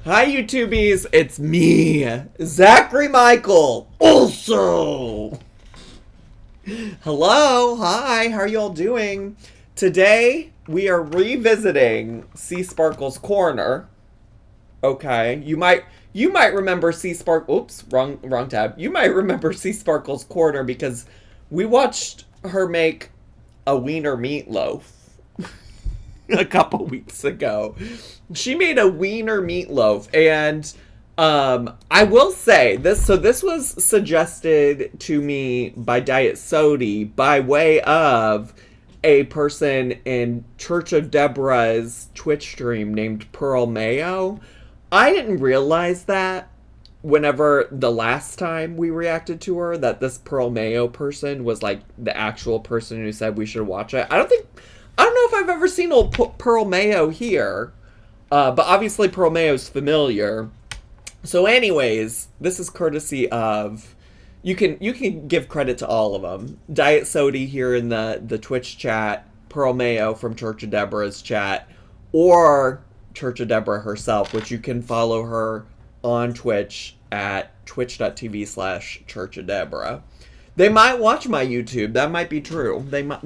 Hi, YouTubies. It's me, Zachary Michael. Also, hello. Hi. How are you all doing? Today we are revisiting Sea Sparkle's Corner. Okay, you might remember Sea Sparkle. Oops, wrong tab. You might remember Sea Sparkle's Corner because we watched her make a wiener meatloaf a couple weeks ago. She made a wiener meatloaf, and I will say this. So this was suggested to me by Diet Sody by way of a person in Church of Deborah's Twitch stream named Pearl Mayo. I didn't realize that whenever the last time we reacted to her, that this Pearl Mayo person was like the actual person who said we should watch it. I don't know if I've ever seen old Pearl Mayo here, but obviously Pearl Mayo's familiar. So anyways, this is courtesy of, you can give credit to all of them. Diet Sody here in the Twitch chat, Pearl Mayo from Church of Deborah's chat, or Church of Deborah herself, which you can follow her on Twitch at twitch.tv/Church of Deborah. They might watch my YouTube. That might be true. They might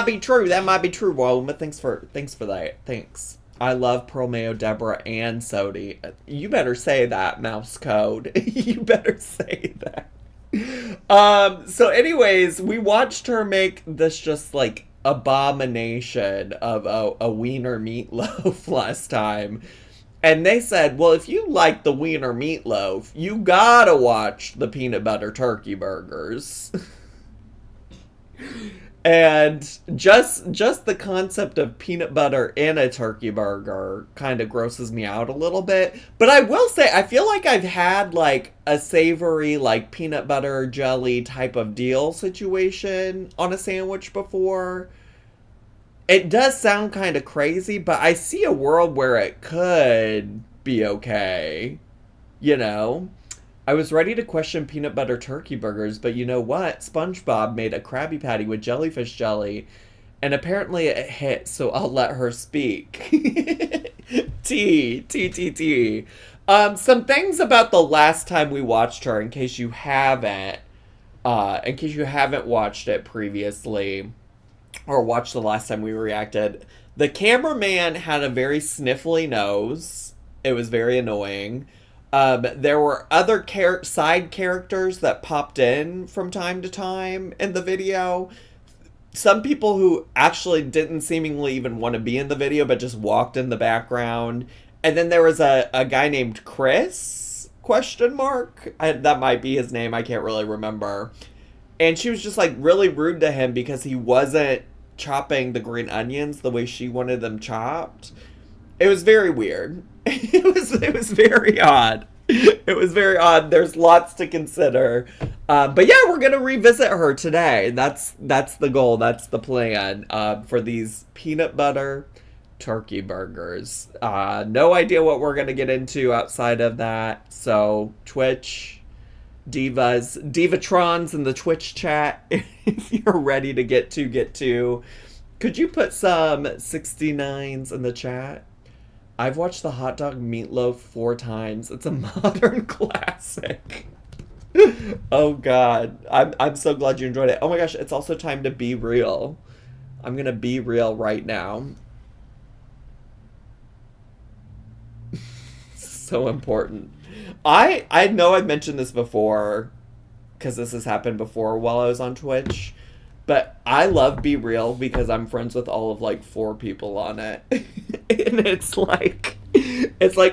be true. That might be true. Well, but thanks for that. Thanks. I love Pearl Mayo, Deborah, and Sody. You better say that, mouse code. You better say that. So anyways, we watched her make this just like abomination of a wiener meatloaf last time. And they said, well, if you like the wiener meatloaf, you gotta watch the peanut butter turkey burgers. And just the concept of peanut butter in a turkey burger kind of grosses me out a little bit. But I will say, I feel like I've had like a savory, like peanut butter jelly type of deal situation on a sandwich before. It does sound kind of crazy, but I see a world where it could be okay. You know? I was ready to question peanut butter turkey burgers, but you know what? SpongeBob made a Krabby Patty with jellyfish jelly, and apparently it hit, so I'll let her speak. T. Some things about the last time we watched her, in case you haven't watched it previously, or watched the last time we reacted. The cameraman had a very sniffly nose. It was very annoying. There were other side characters that popped in from time to time in the video. Some people who actually didn't seemingly even want to be in the video, but just walked in the background. And then there was a guy named Chris, ? That might be his name. I can't really remember. And she was just like really rude to him because he wasn't chopping the green onions the way she wanted them chopped. It was very weird. It was very odd. It was very odd. There's lots to consider. But yeah, we're going to revisit her today. That's the goal. That's the plan for these peanut butter turkey burgers. No idea what we're going to get into outside of that. So Twitch Divatrons in the Twitch chat, if you're ready to get to. Could you put some 69s in the chat? I've watched the hot dog meatloaf 4 times. It's a modern classic. Oh god. I'm so glad you enjoyed it. Oh my gosh, it's also time to be real. I'm gonna be real right now. So important. I know I've mentioned this before, because this has happened before while I was on Twitch, but I love Be Real because I'm friends with all of like 4 people on it. And it's like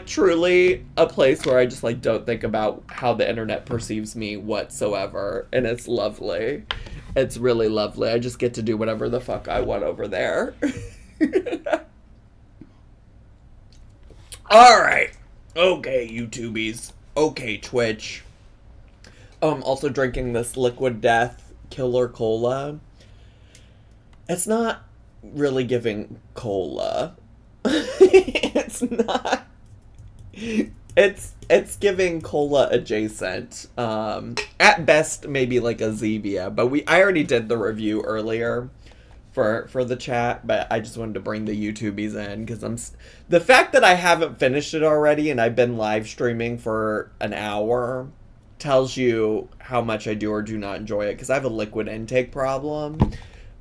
truly a place where I just like don't think about how the internet perceives me whatsoever. And it's lovely. It's really lovely. I just get to do whatever the fuck I want over there. Alright. Okay, YouTubies. Okay, Twitch. I'm also drinking this Liquid Death Killer Cola. It's not really giving cola. It's not. It's giving cola adjacent. At best, maybe like a Zevia. But I already did the review earlier. for the chat, but I just wanted to bring the YouTubies in because the fact that I haven't finished it already and I've been live streaming for an hour tells you how much I do or do not enjoy it because I have a liquid intake problem.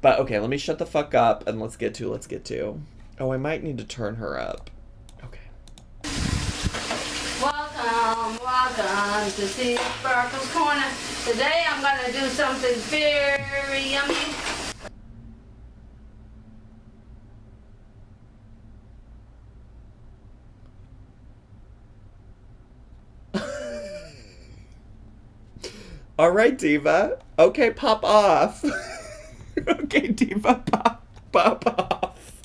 But okay, let me shut the fuck up and let's get to. Oh, I might need to turn her up. Okay. Welcome to See Sparkle's Corner. Today I'm gonna do something very yummy. All right, Diva. Okay, pop off. Okay, Diva, pop off.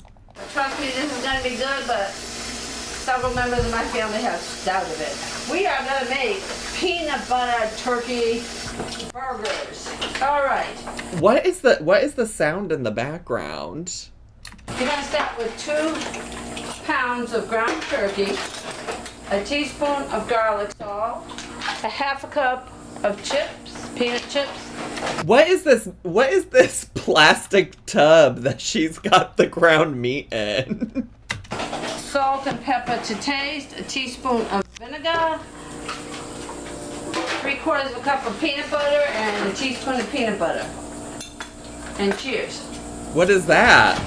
Trust me, this is gonna be good, but several members of my family have doubted it. We are gonna make peanut butter turkey burgers. All right. What is the sound in the background? You're gonna start with 2 pounds of ground turkey, a teaspoon of garlic salt, a half a cup of chips, peanut chips. What is this plastic tub that she's got the ground meat in? Salt and pepper to taste, a teaspoon of vinegar, 3/4 of a cup of peanut butter, and a teaspoon of peanut butter. And cheers. What is that?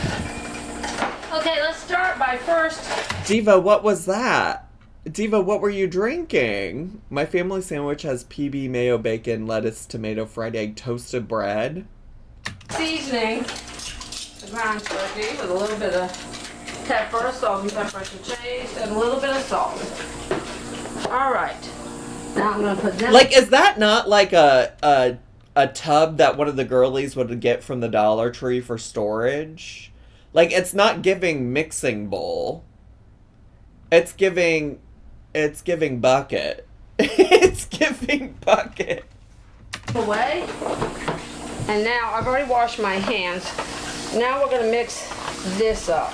Okay, let's start by first. Diva, what was that? Diva, what were you drinking? My family sandwich has PB, mayo, bacon, lettuce, tomato, fried egg, toasted bread. Seasoning the ground turkey with a little bit of pepper, salt and pepper to taste, and a little bit of salt. All right. Now I'm gonna put this. Like, is that not like a tub that one of the girlies would get from the Dollar Tree for storage? Like, it's not giving mixing bowl. It's giving bucket. It's giving bucket. Away. And now I've already washed my hands. Now we're gonna mix this up.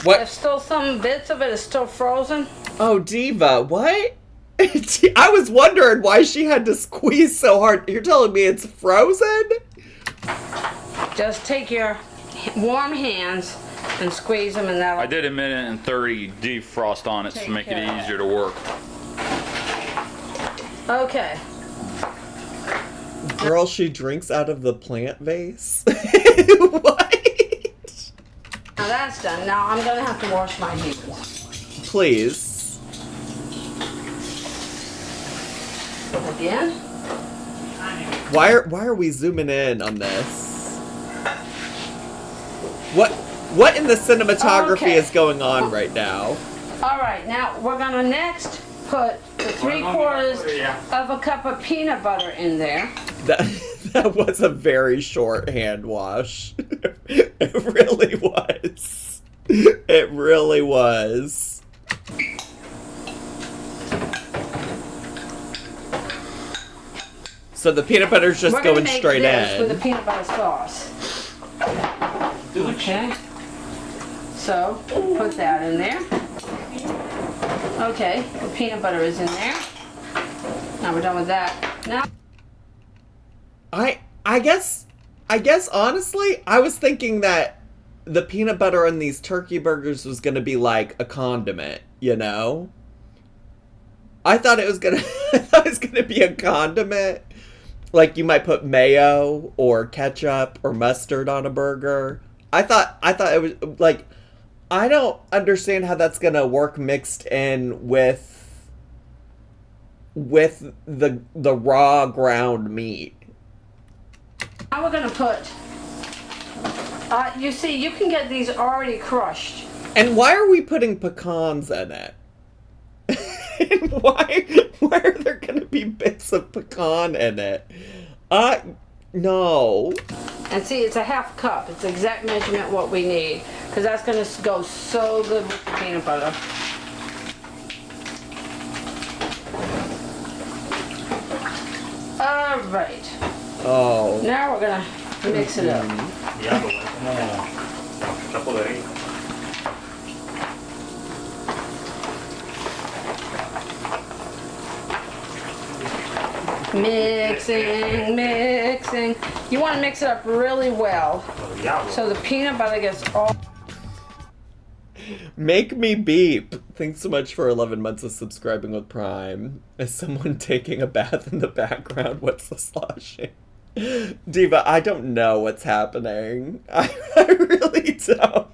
What? There's still some bits of it is still frozen. Oh, Diva, what? I was wondering why she had to squeeze so hard. You're telling me it's frozen? Just take your warm hands and squeeze them, and that'll. I did a minute and 30 defrost on it to make it care of easier to work. Okay. Girl, she drinks out of the plant vase? What? Now that's done. Now I'm gonna have to wash my hands. Please. Again. Why are we zooming in on this? What in the cinematography is going on right now? All right. Now we're gonna next put the 3/4 of a cup of peanut butter in there. That was a very short hand wash. It really was. It really was. So the peanut butter's just going straight in. With the peanut butter sauce. Okay. So put that in there. Okay, the peanut butter is in there. Now we're done with that. Now. I guess honestly, I was thinking that the peanut butter on these turkey burgers was gonna be like a condiment, you know? I thought it was gonna be a condiment. Like you might put mayo or ketchup or mustard on a burger. I thought it was like, I don't understand how that's gonna work mixed in with the raw ground meat. Now we're gonna put. You see, you can get these already crushed. And why are we putting pecans in it? And why are there gonna be bits of pecan in it? No. And see, it's a half cup. It's the exact measurement what we need, because that's gonna go so good with the peanut butter. All right. Oh. Now we're gonna mix it up. Mixing, mixing. You want to mix it up really well so the peanut butter gets all... Make me beep. Thanks so much for 11 months of subscribing with Prime. Is someone taking a bath in the background? What's the sloshing? Diva, I don't know what's happening. I really don't.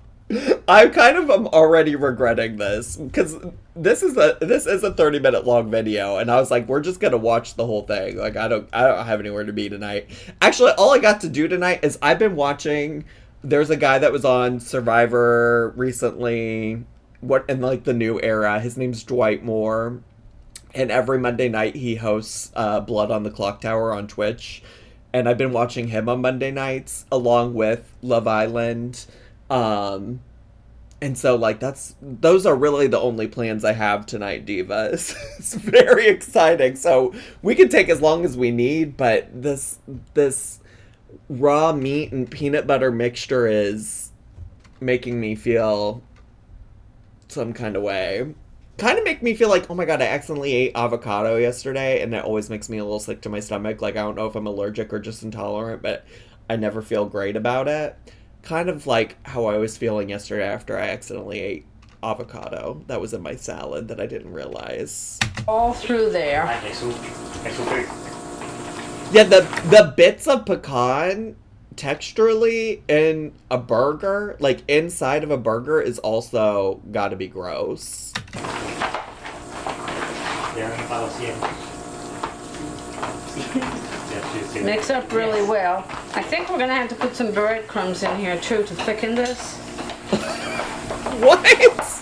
I kind of am already regretting this because this is a 30-minute long video, and I was like, we're just gonna watch the whole thing. Like, I don't have anywhere to be tonight. Actually, all I got to do tonight is I've been watching. There's a guy that was on Survivor recently, in like the new era. His name's Dwight Moore, and every Monday night he hosts Blood on the Clock Tower on Twitch, and I've been watching him on Monday nights along with Love Island. And so like those are really the only plans I have tonight, Diva. It's very exciting. So we can take as long as we need, but this raw meat and peanut butter mixture is making me feel some kind of way. Kind of make me feel like, oh my god, I accidentally ate avocado yesterday, and that always makes me a little sick to my stomach. Like, I don't know if I'm allergic or just intolerant, but I never feel great about it. Kind of like how I was feeling yesterday after I accidentally ate avocado that was in my salad that I didn't realize. All through there. Yeah, the bits of pecan texturally in a burger, like inside of a burger, is also gotta be gross. Mix up really well. I think we're gonna have to put some breadcrumbs in here too to thicken this. What?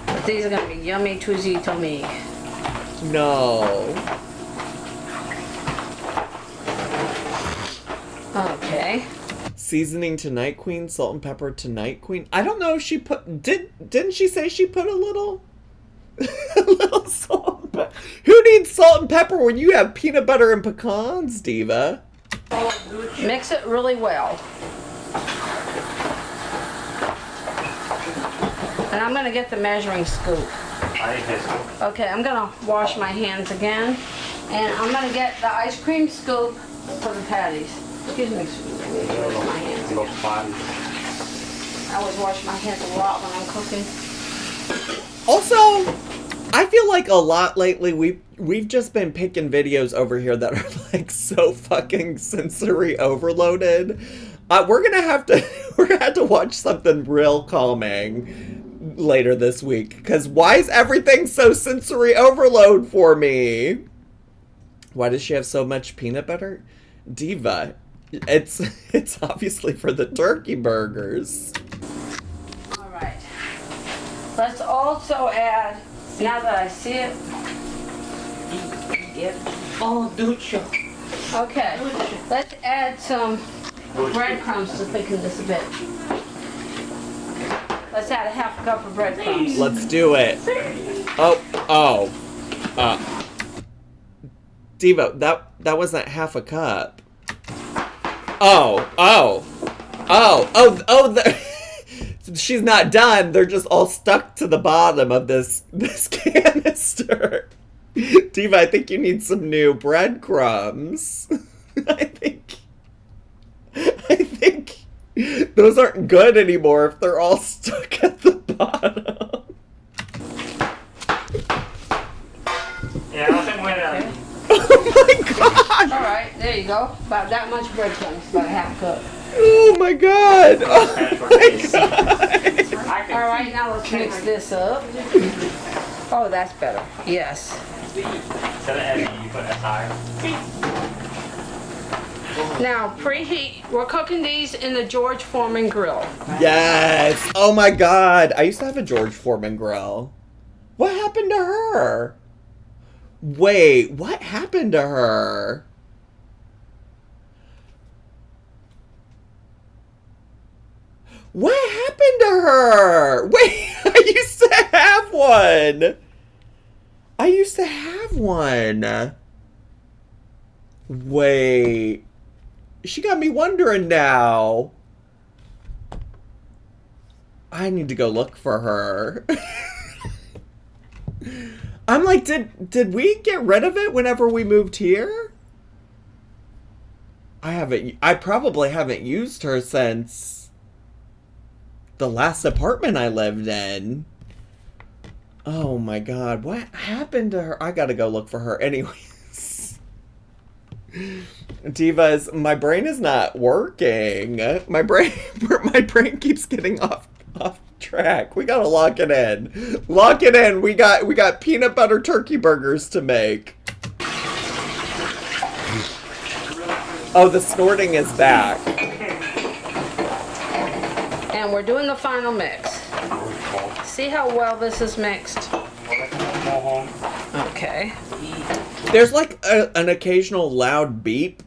But these are gonna be yummy to me. No. Okay. Seasoning to Night Queen, salt and pepper to Night Queen. I don't know if she put... Didn't she say she put a little... a little salt and pepper? Who needs salt and pepper when you have peanut butter and pecans, Diva? Mix it really well. And I'm going to get the measuring scoop. Okay, I'm going to wash my hands again. And I'm going to get the ice cream scoop for the patties. Excuse me, wash my hands again. I always wash my hands a lot when I'm cooking. Also, I feel like a lot lately we've just been picking videos over here that are like so fucking sensory overloaded. We're gonna have to watch something real calming later this week, because why is everything so sensory overload for me? Why does she have so much peanut butter? Diva, it's obviously for the turkey burgers. All right. Let's also add, now that I see it, okay, let's add some breadcrumbs to thicken this a bit. Let's add a half a cup of breadcrumbs. Let's do it. Diva, that wasn't half a cup. She's not done. They're just all stuck to the bottom of this canister. Diva, I think you need some new breadcrumbs. I think those aren't good anymore if they're all stuck at the bottom. Oh my gosh! Alright, there you go. About that much breadcrumbs, about a half cup. Oh my god! Oh my god! Alright, now let's mix this up. Oh, that's better. Yes. Now, preheat. We're cooking these in the George Foreman grill. Yes! Oh my god! I used to have a George Foreman grill. What happened to her? Wait, what happened to her? What happened to her? Wait, I used to have one. I used to have one. Wait. She got me wondering now. I need to go look for her. I'm like, did we get rid of it whenever we moved here? I probably haven't used her since the last apartment I lived in. Oh my god, what happened to her? I gotta go look for her anyways. Divas, my brain is not working. My brain keeps getting off track. We gotta lock it in. Lock it in. We got peanut butter turkey burgers to make. Oh, the snorting is back. And we're doing the final mix. See how well this is mixed? Okay. There's like an occasional loud beep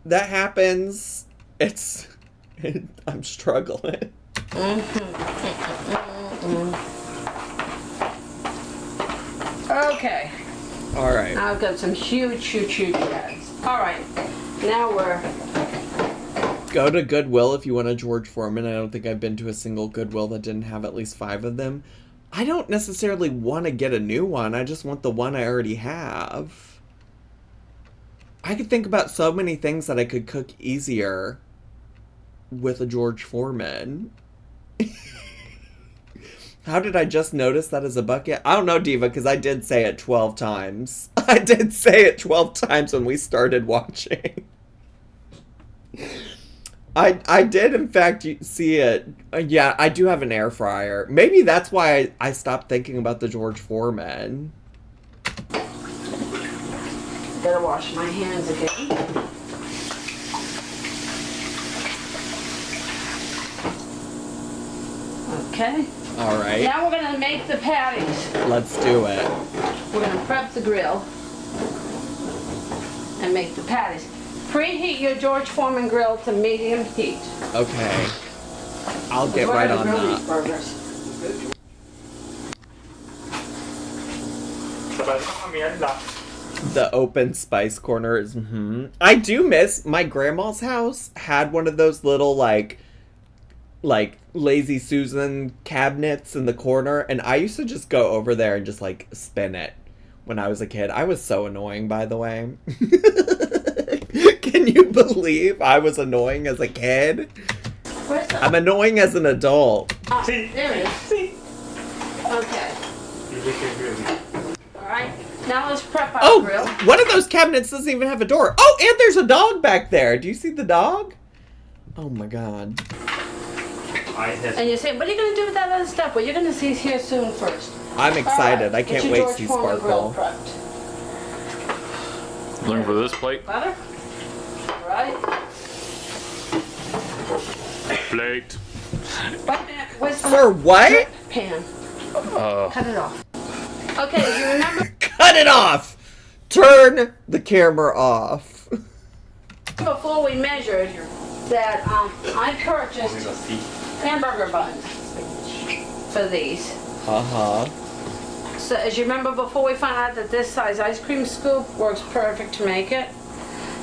that happens. I'm struggling. Okay. All right. Now I've got some huge pads. All right. Now we're... Go to Goodwill if you want a George Foreman. I don't think I've been to a single Goodwill that didn't have at least 5 of them. I don't necessarily want to get a new one. I just want the one I already have. I could think about so many things that I could cook easier with a George Foreman. How did I just notice that as a bucket? I don't know, Diva, because I did say it 12 times. I did say it 12 times when we started watching. I did, in fact, see it. Yeah, I do have an air fryer. Maybe that's why I stopped thinking about the George Foreman. Gotta wash my hands again. Okay. All right. Now we're gonna make the patties. Let's do it. We're gonna prep the grill and make the patties. Preheat your George Foreman grill to medium heat. Okay. I'll get right on that. Burgers. The open spice corner is, I do miss, my grandma's house had one of those little, like Lazy Susan cabinets in the corner, and I used to just go over there and just, like, spin it when I was a kid. I was so annoying, by the way. Can you believe I was annoying as a kid? I'm annoying as an adult. Ah, there it is. Okay. Alright, now let's prep our grill. One of those cabinets doesn't even have a door. Oh, and there's a dog back there. Do you see the dog? Oh my god. And you say, what are you going to do with that other stuff? Well, you're going to see here soon first. I'm excited. I can't wait to see George Foreman grill Sparkle. prepped. Looking for this plate? Butter. Right. Plate. Where's the For what? pan? Cut it off. Okay, you remember Cut it off! Turn the camera off. before we measured that I purchased hamburger buns for these. Uh-huh. So as you remember before we found out that this size ice cream scoop works perfect to make it.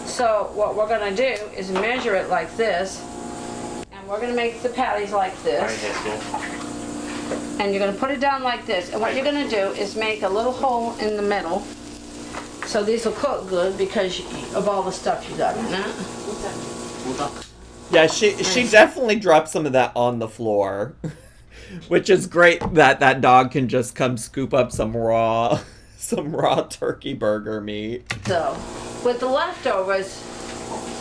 So what we're gonna do is measure it like this, and we're gonna make the patties like this. And you're gonna put it down like this. And what you're gonna do is make a little hole in the middle. So these will cook good because of all the stuff you got in it. Yeah, she definitely dropped some of that on the floor. Which is great that that dog can just come scoop up some raw turkey burger meat. So, with the leftovers,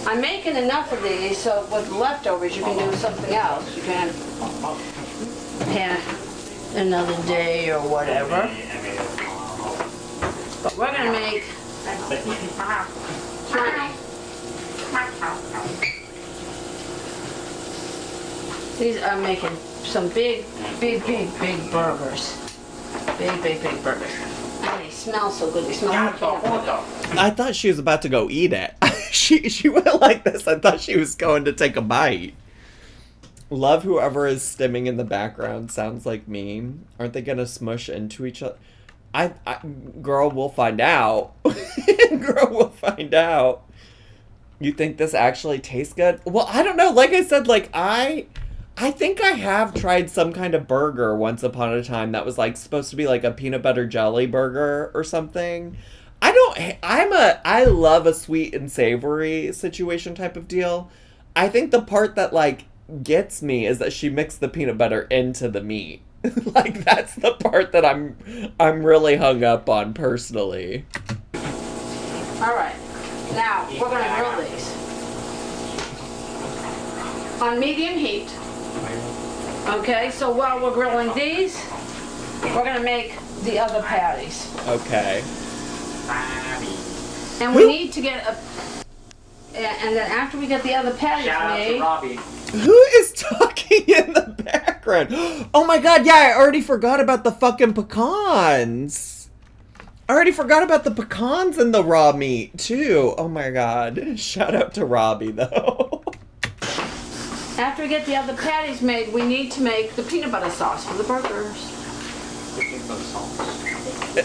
I'm making enough of these, so with the leftovers you can do something else. You can pan another day or whatever. But we're gonna make 20. These are making some big burgers. Big burgers. And they smell so good. They smell like candy. I thought she was about to go eat it. she went like this. I thought she was going to take a bite. Love whoever is stimming in the background. Sounds like me. Aren't they gonna smush into each other? Girl, we'll find out. Girl, we'll find out. You think this actually tastes good? Well, I don't know. Like I said, like I think I have tried some kind of burger once upon a time that was like supposed to be like a peanut butter jelly burger or something. I love a sweet and savory situation type of deal. I think the part that like gets me is that she mixed the peanut butter into the meat. Like that's the part that I'm really hung up on personally. All right, now we're gonna grill these on medium heat. Okay, so while we're grilling these, we're gonna make the other patties. Okay. And we need to get a, and then after we get the other patties made. Who is talking in the background? Oh my god, yeah, I already forgot about the fucking pecans. I already forgot about the pecans and the raw meat, too. Oh my god. Shout out to Robbie, though. After we get the other patties made, we need to make the peanut butter sauce for the burgers.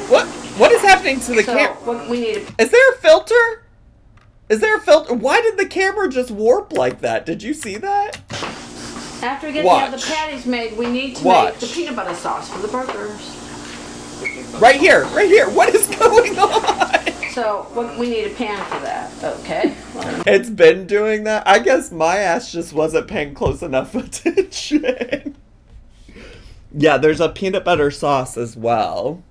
What is happening to the camera? We need Is there a filter? Is there a filter? Why did the camera just warp like that? Did you see that? After we get the other patties made, we need to make the peanut butter sauce for the burgers. Right here, right here. What is going on? So we need a pan for that, okay? It's been doing that. I guess my ass just wasn't paying close enough attention. Yeah, there's a peanut butter sauce as well.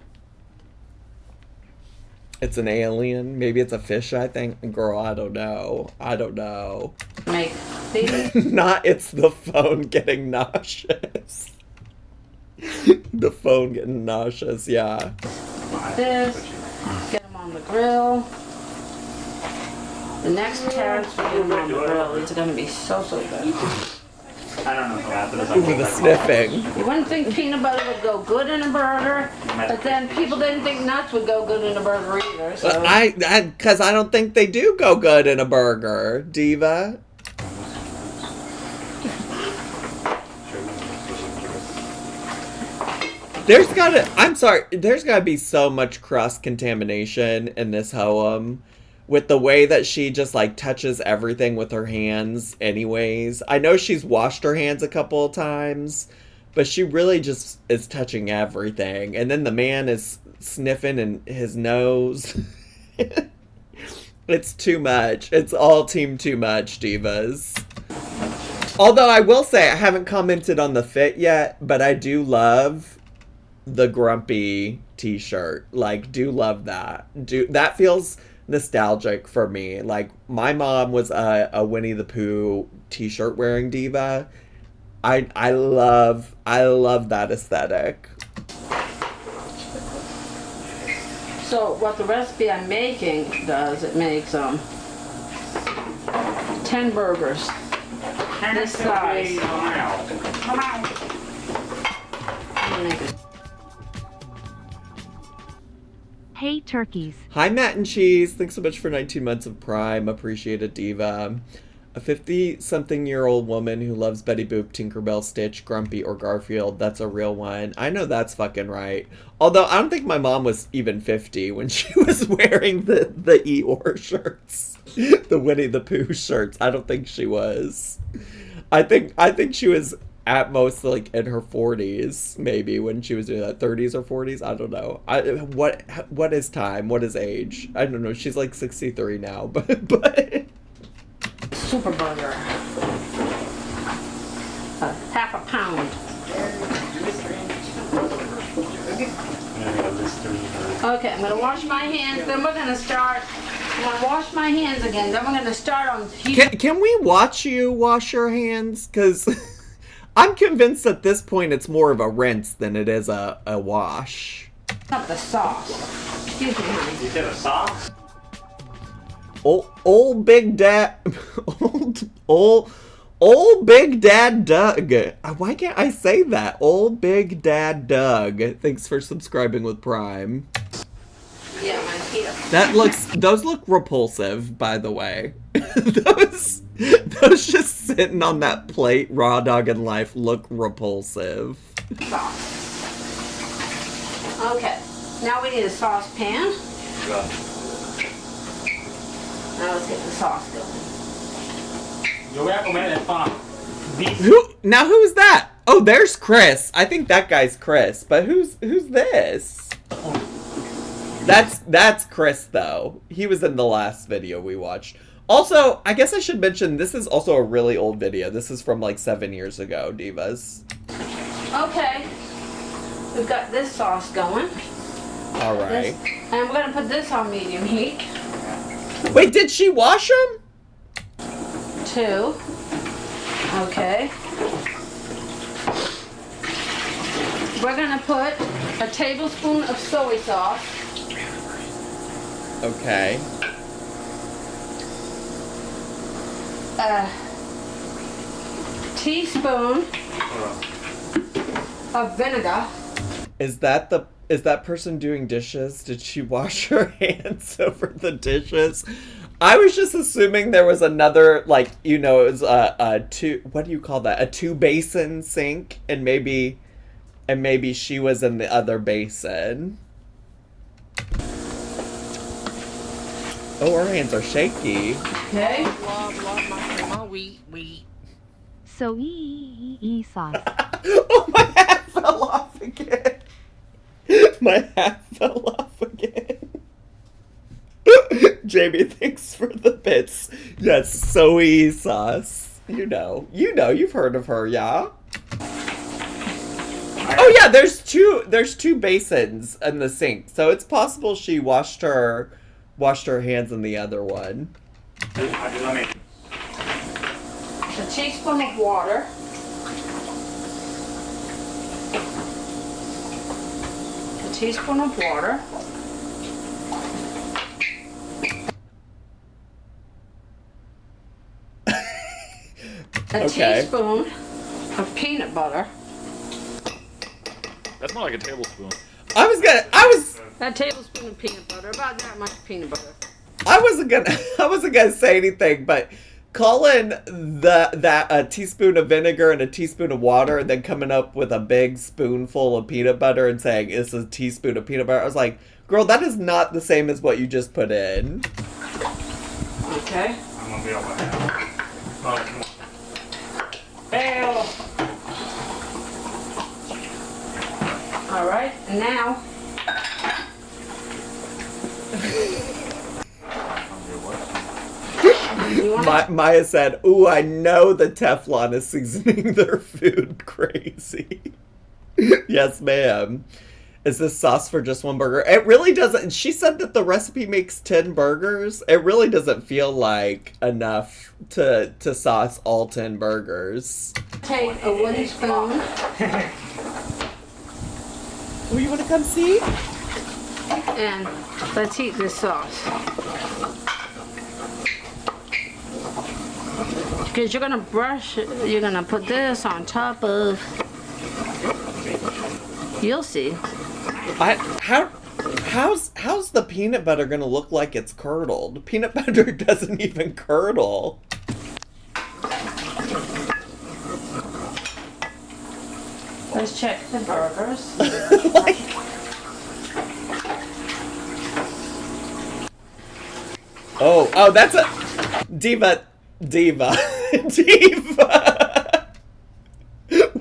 It's an alien. Maybe it's a fish, I think. Girl, I don't know. I don't know. Make these. Not it's the phone getting nauseous. The phone getting nauseous, yeah. This. Get them on the grill. The next carrots we get them on the grill. These are going to be so good. I don't know how that Ooh, the sniffing. You wouldn't think peanut butter would go good in a burger, but then people didn't think nuts would go good in a burger either. So. Because I don't think they do go good in a burger, Diva. There's gotta be so much cross-contamination in this home. With the way that she just, like, touches everything with her hands anyways. I know she's washed her hands a couple of times, but she really just is touching everything. And then the man is sniffing in his nose. It's too much. It's all team too much, divas. Although I will say, I haven't commented on the fit yet, but I do love the grumpy t-shirt. Like, do love that. That feels nostalgic for me. Like, my mom was a Winnie the Pooh t-shirt wearing diva. I love that aesthetic. So what the recipe I'm making does, it makes 10 burgers this size. Come on. I'm gonna make it. Hey turkeys. Hi Matt and Cheese. Thanks so much for 19 months of Prime. Appreciate it, Diva. A 50-something-year-old woman who loves Betty Boop, Tinkerbell, Stitch, Grumpy, or Garfield. That's a real one. I know that's fucking right. Although I don't think my mom was even 50 when she was wearing the Eeyore shirts. The Winnie the Pooh shirts. I don't think she was. I think she was at most like in her 40s, maybe, when she was doing that. 30s or 40s, I don't know. What is time? What is age? I don't know. She's like 63 now, but Super burger. Half a pound. Okay, I'm gonna wash my hands. Then we're gonna start. I'm gonna wash my hands again. Then we're gonna start on. Can we watch you wash your hands? Because I'm convinced at this point it's more of a rinse than it is a wash. Not the sauce. Excuse me, honey. You did a sauce? Old Big Dad, old Big Dad Doug. Why can't I say that? Old Big Dad Doug. Thanks for subscribing with Prime. Yeah, my feet up. Those look repulsive, by the way. those just sitting on that plate, raw dog in life, look repulsive. Sauce. Okay, now we need a saucepan. Now let's get the sauce going. Yo voy a comer el pan. Who's that? Oh, there's Chris. I think that guy's Chris. But who's this? That's Chris, though. He was in the last video we watched. Also, I guess I should mention, this is also a really old video. This is from like 7 years ago, Divas. Okay. We've got this sauce going. All right. And we're gonna put this on medium heat. Wait, did she wash them? 2. Okay. We're gonna put a tablespoon of soy sauce. Okay. A teaspoon of vinegar. Is that person doing dishes? Did she wash her hands over the dishes? I was just assuming there was another, like, you know, it was a two, what do you call that? A 2-basin sink, and maybe she was in the other basin. Oh, her hands are shaky. Okay. Soy sauce. Oh, my hat fell off again. My hat fell off again. Jamie, thanks for the bits. Yes, soy sauce. You know, you've heard of her, yeah? Oh yeah, there's two basins in the sink, so it's possible she washed her hands in the other one. A teaspoon of water. A teaspoon of water. A Okay. teaspoon of peanut butter. That's more like a tablespoon. I was A tablespoon of peanut butter, about that much peanut butter. I wasn't gonna say anything, but calling a teaspoon of vinegar and a teaspoon of water and then coming up with a big spoonful of peanut butter and saying it's a teaspoon of peanut butter, I was like, girl, that is not the same as what you just put in. Okay. I'm gonna be able to. Fail. All right, and now. You want Maya said, ooh, I know the Teflon is seasoning their food crazy. Yes, ma'am. Is this sauce for just one burger? It really doesn't. She said that the recipe makes 10 burgers. It really doesn't feel like enough to sauce all 10 burgers. take a wooden spoon Oh, you want to come see? and let's heat this sauce. Because you're gonna brush it, you're gonna put this on top of. You'll see. How's the peanut butter gonna look like it's curdled? Peanut butter doesn't even curdle. Let's check the burgers. Oh, that's a diva.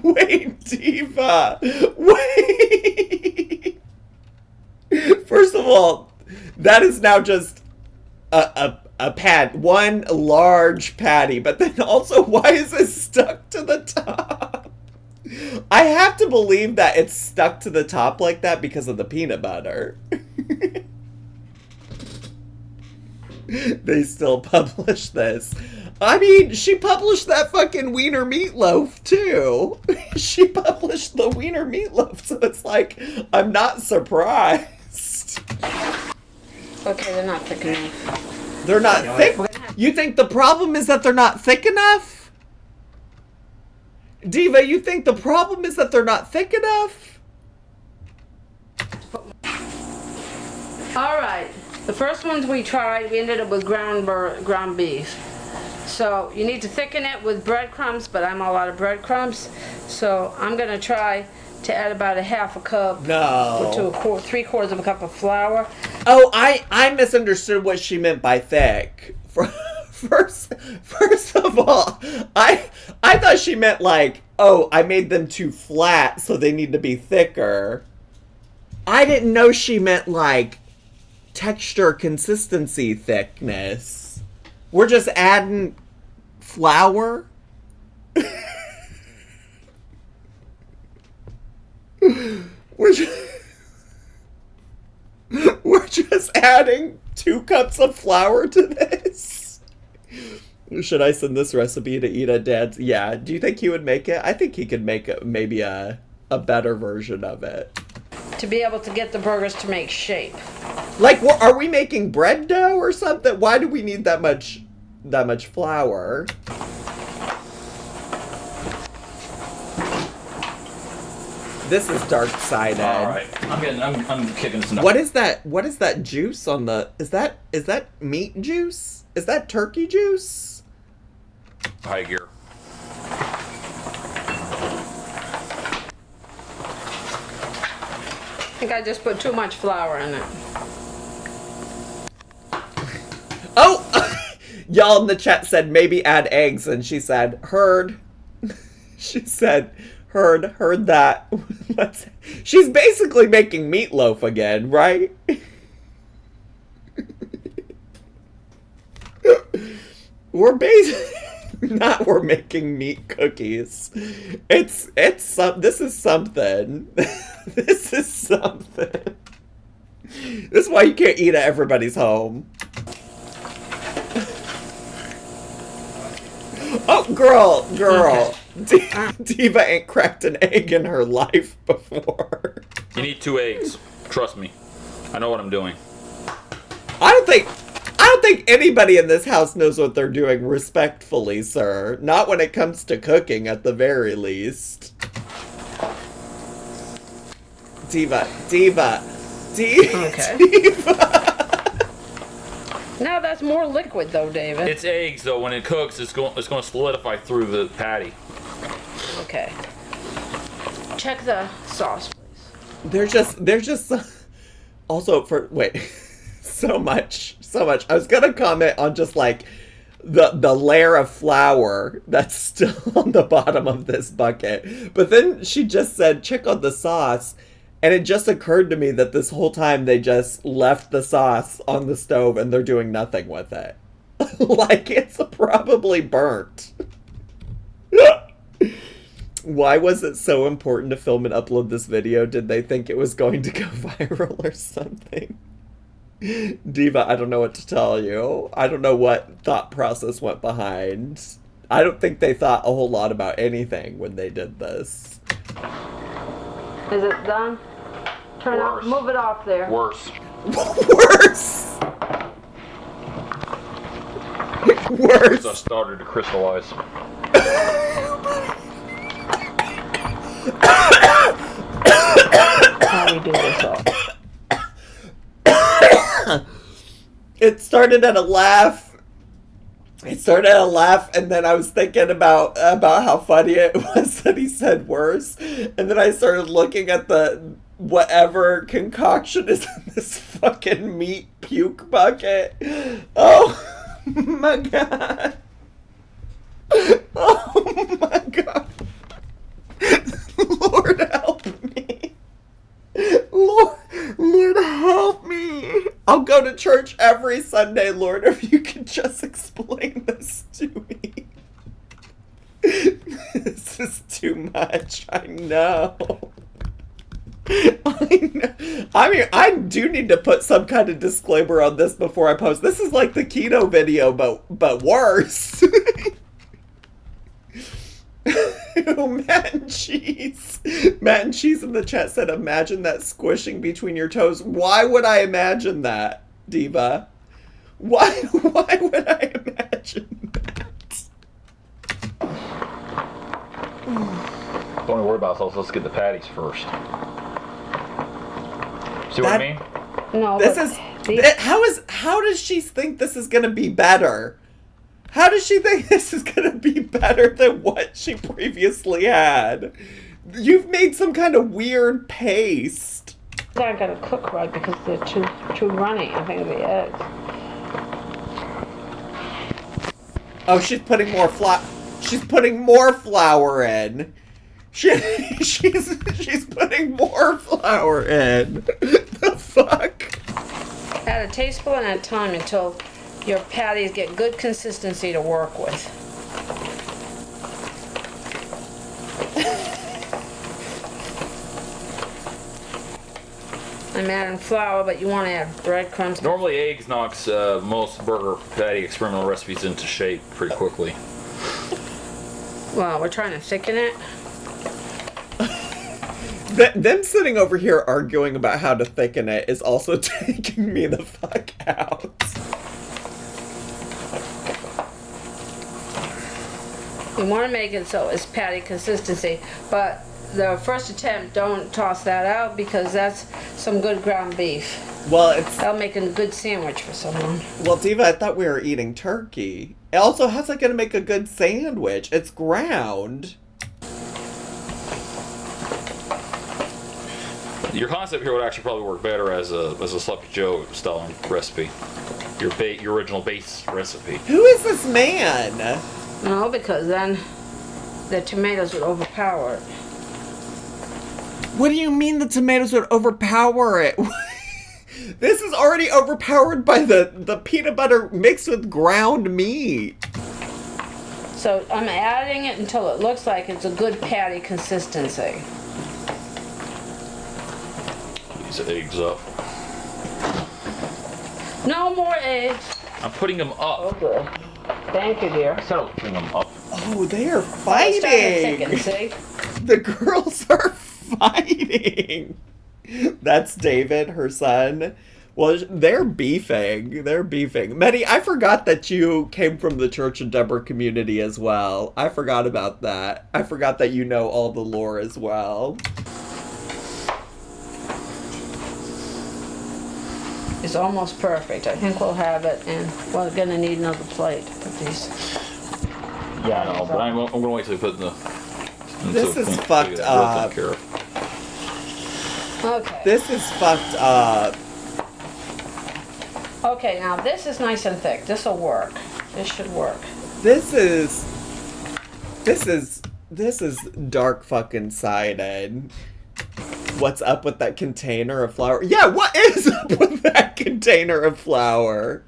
Wait, diva. Wait. First of all, that is now just a pad, one large patty, but then also, why is it stuck to the top? I have to believe that it's stuck to the top like that because of the peanut butter. They still publish this. I mean, she published that fucking wiener meatloaf, too. She published the wiener meatloaf, so it's like, I'm not surprised. Okay, they're not thick enough. They're not thick? You think the problem is that they're not thick enough? Diva, you think the problem is that they're not thick enough? All right. The first ones we tried, we ended up with ground beef. So you need to thicken it with breadcrumbs, but I'm all out of breadcrumbs. So I'm gonna try to add about a half a cup to 3/4 of a cup of flour. Oh, I misunderstood what she meant by thick. First of all, I thought she meant like, oh, I made them too flat, so they need to be thicker. I didn't know she meant like texture, consistency, thickness. We're just adding flour. We're just adding 2 cups of flour to this. Should I send this recipe to eat at Dad's? Yeah. Do you think he would make it? I think he could make maybe a better version of it. To be able to get the burgers to make shape. Like, are we making bread dough or something? Why do we need that much flour? This is dark-sided. All right, I'm kicking this. What is that? What is that juice on the? Is that meat juice? Is that turkey juice? High gear. I think I just put too much flour in it. Oh, y'all in the chat said maybe add eggs, and she said heard. She said heard that. She's basically making meatloaf again, right? We're making meat cookies. This is something. This is something. This is why you can't eat at everybody's home. Oh, girl. Okay. Diva ain't cracked an egg in her life before. You need 2 eggs. Trust me. I know what I'm doing. I don't think anybody in this house knows what they're doing, respectfully, sir. Not when it comes to cooking, at the very least. Diva. Okay. Diva. Now that's more liquid though, David. It's eggs though. When it cooks, it's going to solidify through the patty. Okay. Check the sauce, please. There's just also so much. I was gonna comment on just like the layer of flour that's still on the bottom of this bucket, but then she just said check on the sauce, and it just occurred to me that this whole time they just left the sauce on the stove and they're doing nothing with it. Like, it's probably burnt. Why was it so important to film and upload this video? Did they think it was going to go viral or something? Diva, I don't know what to tell you. I don't know what thought process went behind. I don't think they thought a whole lot about anything when they did this. Is it done? Turn off, move it off there. Worse. Worse! Worse! I started to crystallize. How do we do this all? It started at a laugh. And then I was thinking about how funny it was that he said worse. And then I started looking at the whatever concoction is in this fucking meat puke bucket. Oh my god. Oh my god. Lord help me. Lord help me. I'll go to church every Sunday, Lord, if you could just explain this to me. This is too much. I know. I mean, I do need to put some kind of disclaimer on this before I post. This is like the keto video, but worse. Matt and cheese. Matt and cheese in the chat said, imagine that squishing between your toes. Why would I imagine that, Diva? Why would I imagine that? Don't worry about those. Let's get the patties first. See what I mean? No. How does she think this is gonna be better? How does she think this is gonna be better than what she previously had? You've made some kind of weird paste. I gotta cook right because they're too runny. I think the eggs. Oh, she's putting more flour. She's putting more flour in. She's putting more flour in. The fuck? Add a tablespoon at a time until your patties get good consistency to work with. I'm adding flour, but you want to add breadcrumbs. Normally, eggs knocks most burger patty experimental recipes into shape pretty quickly. Well, we're trying to thicken it. Them sitting over here arguing about how to thicken it is also taking me the fuck out. We want to make it so it's patty consistency, but the first attempt, don't toss that out because that's some good ground beef. Well, That'll make a good sandwich for someone. well, Diva, I thought we were eating turkey. Also, how's that gonna make a good sandwich? It's ground. Your concept here would actually probably work better as a Sloppy Joe style recipe. Your original base recipe. Who is this man? No, because then the tomatoes would overpower it. What do you mean the tomatoes would overpower it? This is already overpowered by the peanut butter mixed with ground meat. So I'm adding it until it looks like it's a good patty consistency. These eggs up. No more eggs. I'm putting them up. Okay. Thank you, dear. I said I was putting them up. Oh, they are It's starting to fighting. thicken, see? The girls are fighting. That's David, her son. Well, they're beefing. They're beefing. Meddy, I forgot that you came from the Church of Deborah community as well. I forgot about that. I forgot that you know all the lore as well. It's almost perfect. I think we'll have it, and we're gonna need another plate to put these. Yeah, I know, but I'm gonna wait till we put the. This is fucked up. Okay. This is fucked up. Okay, now this is nice and thick. This'll work. This should work. This is dark fucking sided. What's up with that container of flour? Yeah, what is up with that container of flour?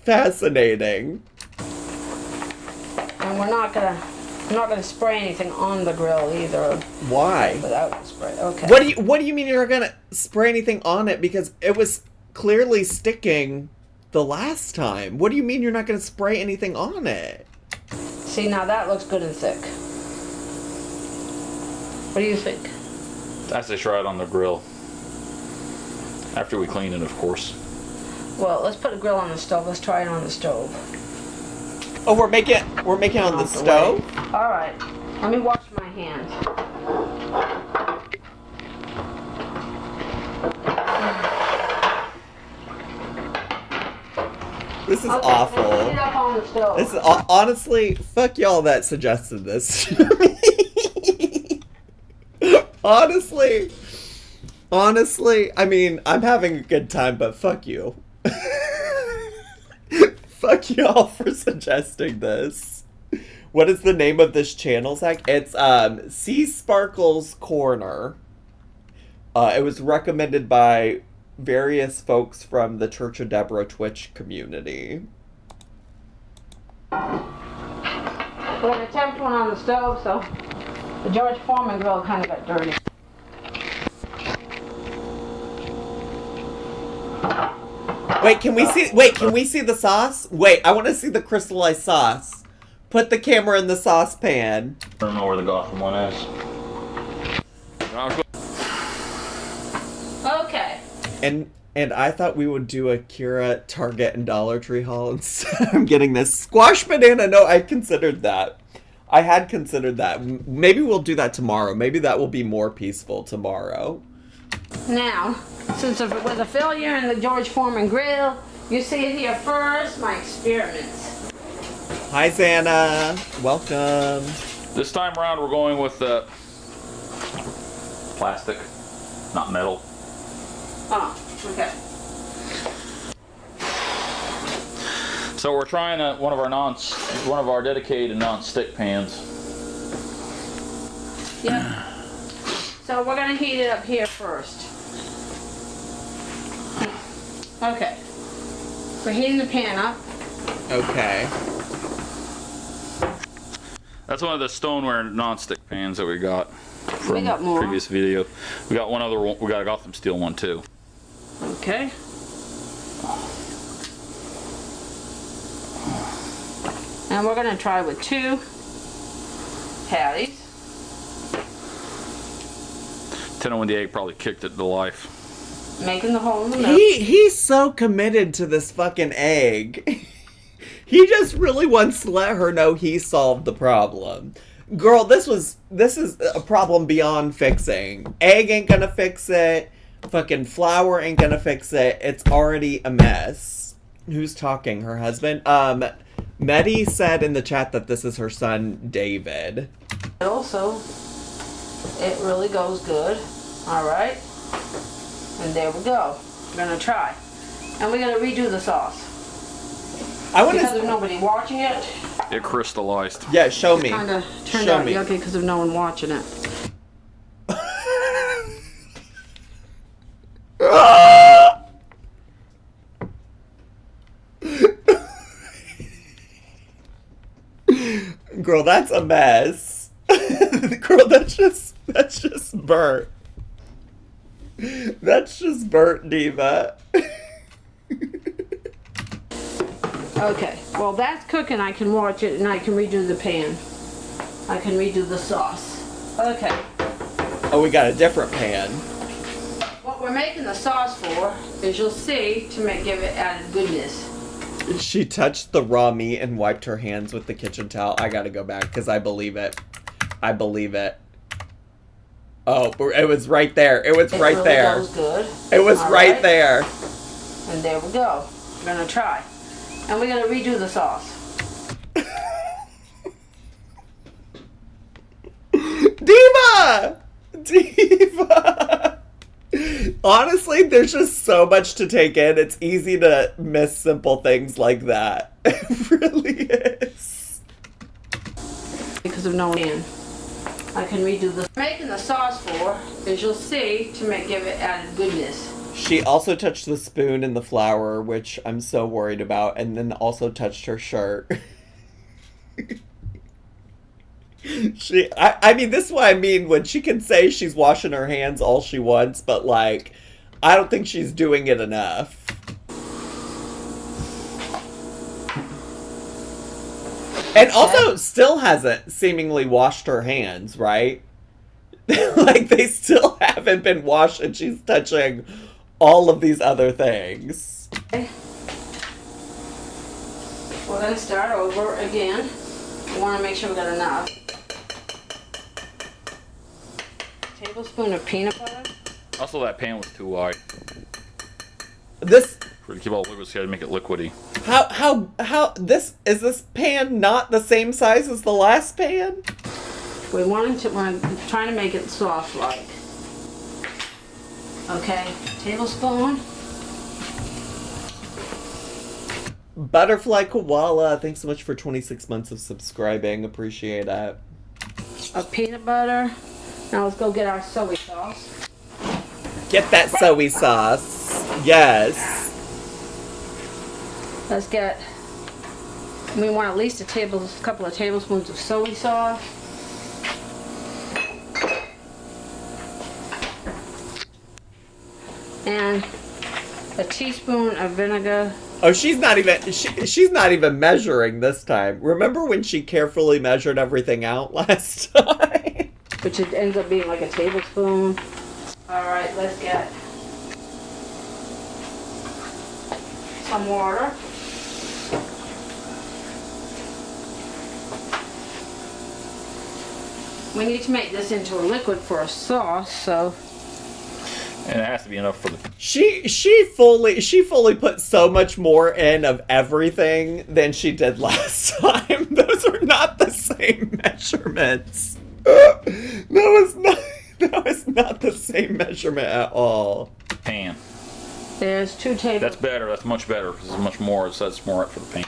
Fascinating. And I'm not gonna spray anything on the grill either. Why? Without spray. Okay. What do you mean you're not gonna spray anything on it? Because it was clearly sticking the last time. What do you mean you're not gonna spray anything on it? See, now that looks good and thick. What do you think? I say try it on the grill. After we clean it, of course. Well, let's put a grill on the stove. Let's try it on the stove. Oh, we're making it on the stove? All right. Let me wash my hands. This is Okay, awful. let's heat it up on the stove. This is honestly, fuck y'all that suggested this. Honestly, I mean, I'm having a good time, but fuck you. Fuck y'all for suggesting this. What is the name of this channel, Zach? It's Sea Sparkles Corner. It was recommended by various folks from the Church of Deborah Twitch community. We're going to attempt one on the stove, so the George Foreman grill kind of got dirty. Wait, can we see the sauce? Wait, I want to see the crystallized sauce. Put the camera in the saucepan. I don't know where the Gotham one is. Okay. And I thought we would do a Kira Target and Dollar Tree haul instead. I'm getting this squash banana. No, I considered that. I had considered that. Maybe we'll do that tomorrow. Maybe that will be more peaceful tomorrow. Now, since it was a failure in the George Foreman grill, you see it here first, my experiments. Hi, Xana. Welcome. This time around, we're going with plastic, not metal. Oh, okay. So we're trying one of our dedicated non-stick pans. Yep. So we're gonna heat it up here first. Okay. We're heating the pan up. Okay. That's one of the stoneware nonstick pans that we got from We got more. previous video. We got one other one. We got a Gotham Steel one too. Okay. And we're gonna try with 2 patties. Ten when the egg probably kicked it to life. Making the hole in the middle. He's so committed to this fucking egg. He just really wants to let her know he solved the problem. Girl, this is a problem beyond fixing. Egg ain't gonna fix it. Fucking flour ain't gonna fix it. It's already a mess. Who's talking? Her husband? Medi said in the chat that this is her son, David. Also, it really goes good. Alright. And there we go. We're gonna try. And we're gonna redo the sauce. I want Because of to. nobody watching it, It crystallized. Yeah, show me. kinda turned Show out me. yucky because of no one watching it. Girl, that's a mess. Girl, that's just burnt. That's just burnt, diva. Okay, well that's cooking. I can watch it and I can redo the pan. I can redo the sauce. Okay, Oh, we got a different pan. what we're making the sauce for is, you'll see, to give it added goodness. She touched the raw meat and wiped her hands with the kitchen towel. I gotta go back because I believe it. I believe it. Oh, it was right there. It was right really there. Goes good. It was All right there. And there we go. We're gonna try. And we're gonna redo the sauce. Diva! Diva! Honestly, there's just so much to take in. It's easy to miss simple things like that. It really is. Because of no one. I can redo the making the sauce for is, you'll see, to give it added goodness. She also touched the spoon in the flour, which I'm so worried about, and then also touched her shirt. I mean, this is what I mean when she can say she's washing her hands all she wants, but, like, I don't think she's doing it enough. And also still hasn't seemingly washed her hands, right? Like, they still haven't been washed, and she's touching all of these other things. Okay. We're gonna start over again. We want to make sure we got enough. Tablespoon of peanut butter. Also, that pan was too wide. This, For to keep all the liquids, you had to make it liquidy. how, this pan not the same size as the last pan? We're trying to make it soft-like. Okay, tablespoon. Butterfly Koala, thanks so much for 26 months of subscribing. Appreciate it. Of peanut butter. Now let's go get our soy sauce. Get that soy sauce. Yes. Let's get, we want at least a couple of tablespoons of soy sauce. And a teaspoon of vinegar. Oh, she's not even measuring this time. Remember when she carefully measured everything out last time? Which it ends up being like a tablespoon. Alright, let's get some water. We need to make this into a liquid for a sauce, so And it has to be enough for the... She fully put so much more in of everything than she did last time. Those are not the same measurements. That was not the same measurement at all. pan. there's 2 tablespoons. That's better. That's much better because it's much more. So that's more up for the pan.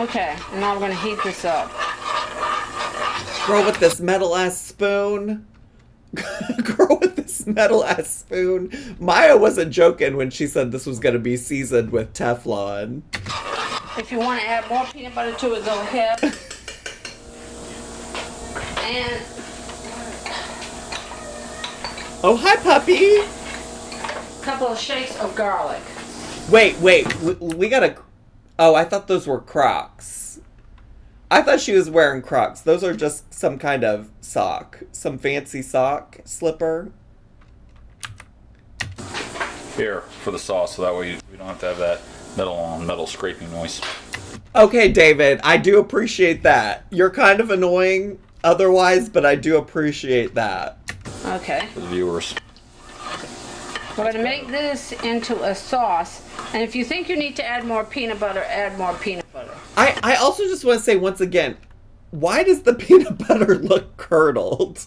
Okay, and now we're going to heat this up. Girl with this metal ass spoon. Girl with this this metal ass spoon. Maya wasn't joking when she said this was going to be seasoned with Teflon. If you want to add more peanut butter to it, go ahead. And Oh, hi, puppy. a couple of shakes of garlic. Wait. We gotta... Oh, I thought those were Crocs. I thought she was wearing Crocs. Those are just some kind of sock. Some fancy sock slipper. Here, for the sauce, so that way we don't have to have that metal on metal scraping noise. Okay, David, I do appreciate that. You're kind of annoying otherwise, but I do appreciate that. Okay. For the viewers. We're going to make this into a sauce. And if you think you need to add more peanut butter, add more peanut butter. I also just want to say once again, why does the peanut butter look curdled?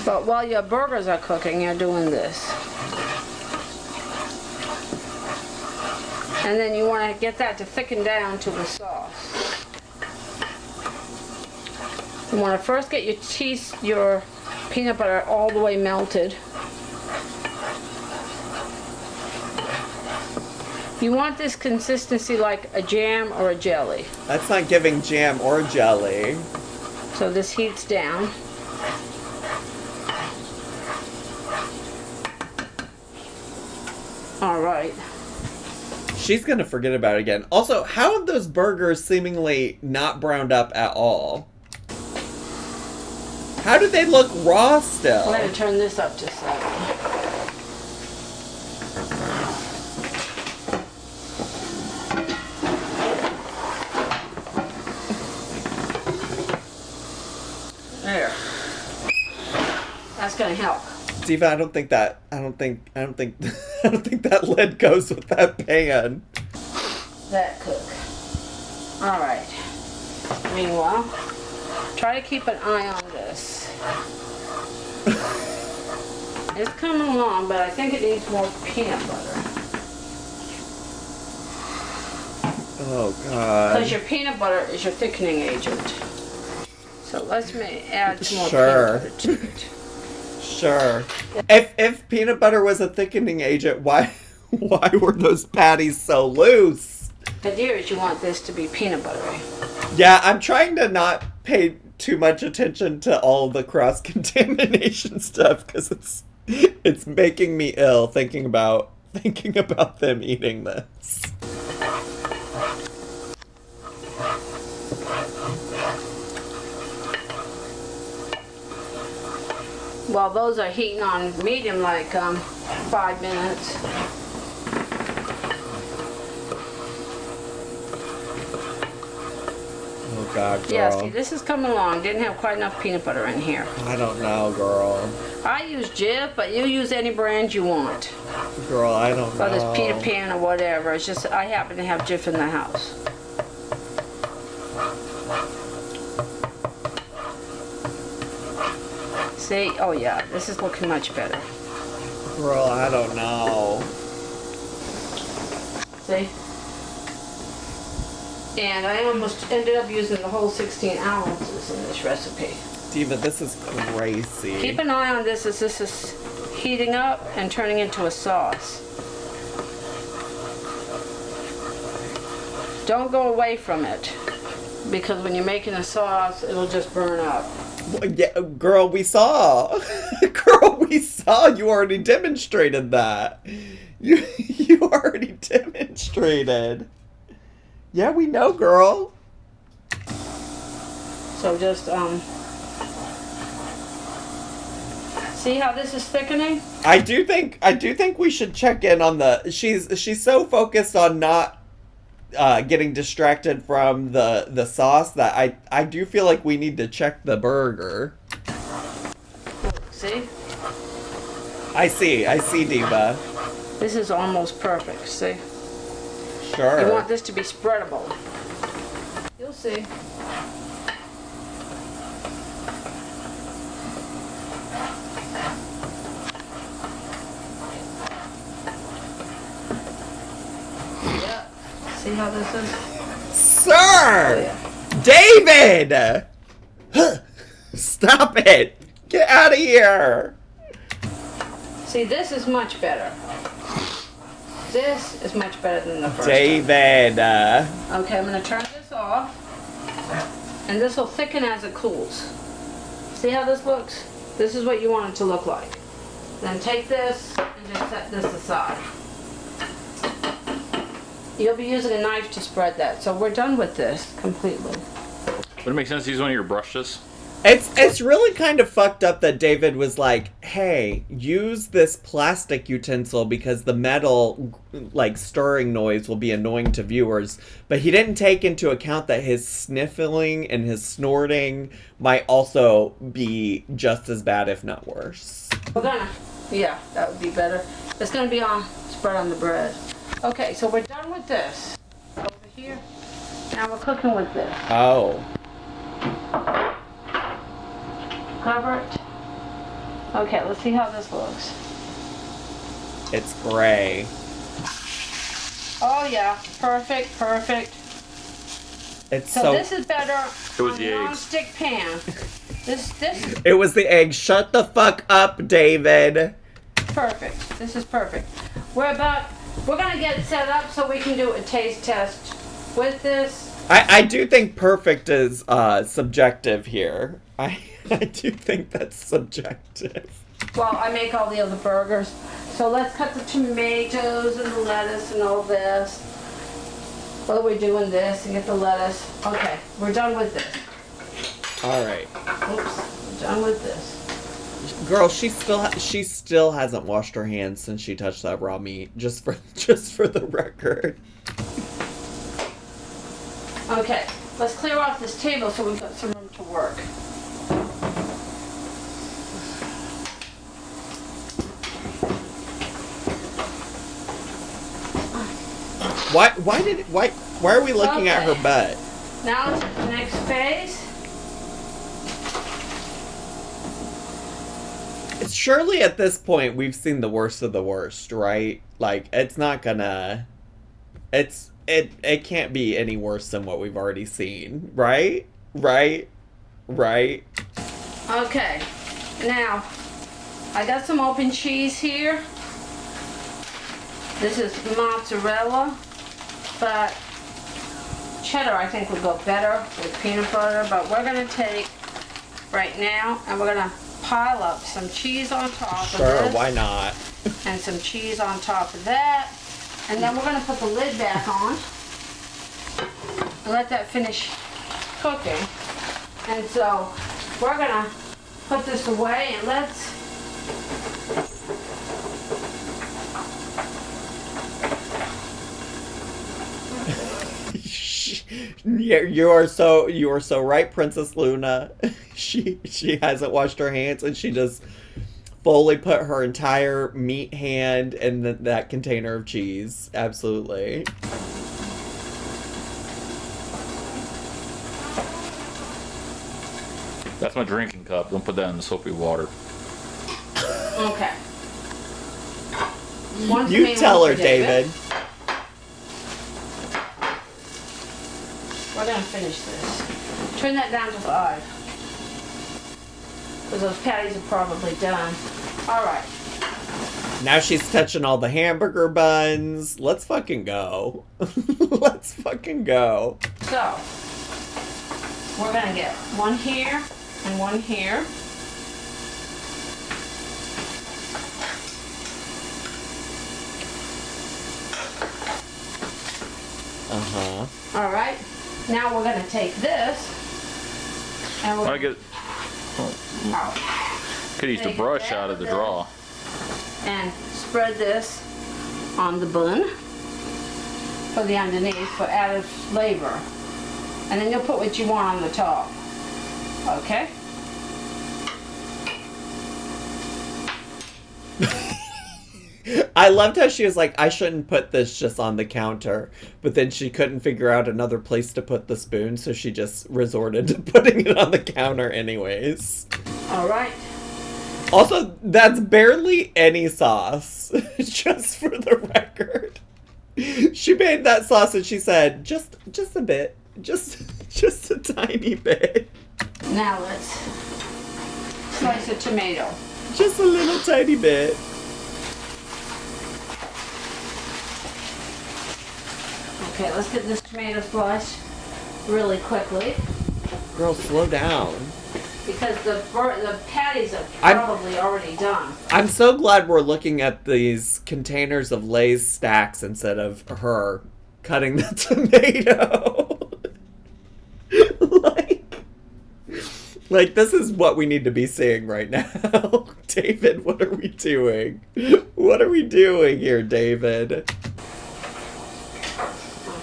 But while your burgers are cooking, you're doing this. And then you want to get that to thicken down to the sauce. You want to first get your peanut butter all the way melted. You want this consistency like a jam or a jelly. That's not giving jam or jelly. So this heats down. All right. She's gonna forget about it again. Also, how have those burgers seemingly not browned up at all? How do they look raw still? I'm going to turn this up to 7. There. That's going to help. Diva, I don't think that lid goes with that pan. That cook. All right. Meanwhile, try to keep an eye on this. It's coming along, but I think it needs more peanut butter. Oh God. Because your peanut butter is your thickening agent. So let's add some more Sure. peanut butter to it. Sure. If peanut butter was a thickening agent, why were those patties so loose? The idea is you want this to be peanut buttery. Yeah, I'm trying to not pay too much attention to all the cross-contamination stuff because it's making me ill thinking about them eating this. Well, those are heating on medium like 5 minutes. Oh God, girl. Yeah, see, this is coming along. Didn't have quite enough peanut butter in here. I don't know, girl. I use Jif, but you use any brand you want. Girl, I don't know. Whether it's Peter Pan or whatever. It's just I happen to have Jif in the house. See? Oh yeah, this is looking much better. Girl, I don't know. See? And I almost ended up using the whole 16 ounces in this recipe. Diva, this is crazy. Keep an eye on this as this is heating up and turning into a sauce. Don't go away from it, because when you're making a sauce, it'll just burn up. Yeah, girl, we saw. Girl, we saw. You already demonstrated that. You already demonstrated. Yeah, we know, girl. So just see how this is thickening? I do think we should check in on the. She's so focused on not getting distracted from the sauce that I do feel like we need to check the burger. See? I see, Diva. This is almost perfect, see? Sure. You want this to be spreadable. You'll see. Yeah. See how this is? Sir! Oh, David! Stop it! Get out of here! See, this is much better. This is much better than the first David. one. Okay, I'm going to turn this off. And this will thicken as it cools. See how this looks? This is what you want it to look like. Then take this and just set this aside. You'll be using a knife to spread that. So we're done with this completely. Would it make sense to use one of your brushes? It's really kind of fucked up that David was like, hey, use this plastic utensil because the metal, like, stirring noise will be annoying to viewers. But he didn't take into account that his sniffling and his snorting might also be just as bad, if not worse. We're gonna, yeah, that would be better. It's gonna be spread on the bread. Okay, so we're done with this. Over here. Now we're cooking with this. Oh. Cover it. Okay, let's see how this looks. It's gray. Oh yeah, perfect, perfect. It's So this is better It was on the a eggs. non-stick pan. This It was the egg. Shut the fuck up, David. perfect. This is perfect. We're gonna get it set up so we can do a taste test with this. I do think perfect is subjective here. I do think that's subjective. Well, I make all the other burgers. So let's cut the tomatoes and the lettuce and all this. While we're doing this and get the lettuce. Okay, we're done with this. All right. Oops, we're done with this. Girl, she still hasn't washed her hands since she touched that raw meat. Just for the record. Okay, let's clear off this table so we've got some room to work. Why are we looking at her butt? Now let's hit the next phase. Surely at this point we've seen the worst of the worst, right? Like it's not gonna it can't be any worse than what we've already seen, right? Right? Okay, now I got some open cheese here. This is mozzarella, but cheddar I think would go better with peanut butter, but we're gonna take right now and we're gonna pile up some cheese on top of Sure, this. why not? And some cheese on top of that. And then we're gonna put the lid back on and let that finish cooking. And so we're gonna put this away and let's You are so right, Princess Luna. She hasn't washed her hands and she just fully put her entire meat hand in that container of cheese. Absolutely. That's my drinking cup. Don't put that in the soapy water. okay. One for You me, tell one her, for David. We're gonna finish this. Turn that down to 5. Because those patties are probably done. Alright. Now she's touching all the hamburger buns. Let's fucking go. Let's fucking go. So, we're gonna get one here and one here. Uh-huh. Alright. Now we're gonna take this and we're I get. out. Could use the Take brush that out of the there. draw. And spread this on the bun for the underneath for added flavor. And then you'll put what you want on the top. Okay? I loved how she was like, I shouldn't put this just on the counter. But then she couldn't figure out another place to put the spoon, so she just resorted to putting it on the counter anyways. Alright. Also, that's barely any sauce, just for the record. She made that sauce and she said, just a bit. Just a tiny bit. Now let's slice a tomato. Just a little tiny bit. Okay, let's get this tomato slice really quickly Girl, slow down. because the patties are probably already done. I'm so glad we're looking at these containers of Lay's stacks instead of her cutting the tomato. Like this is what we need to be seeing right now. David, what are we doing? What are we doing here, David?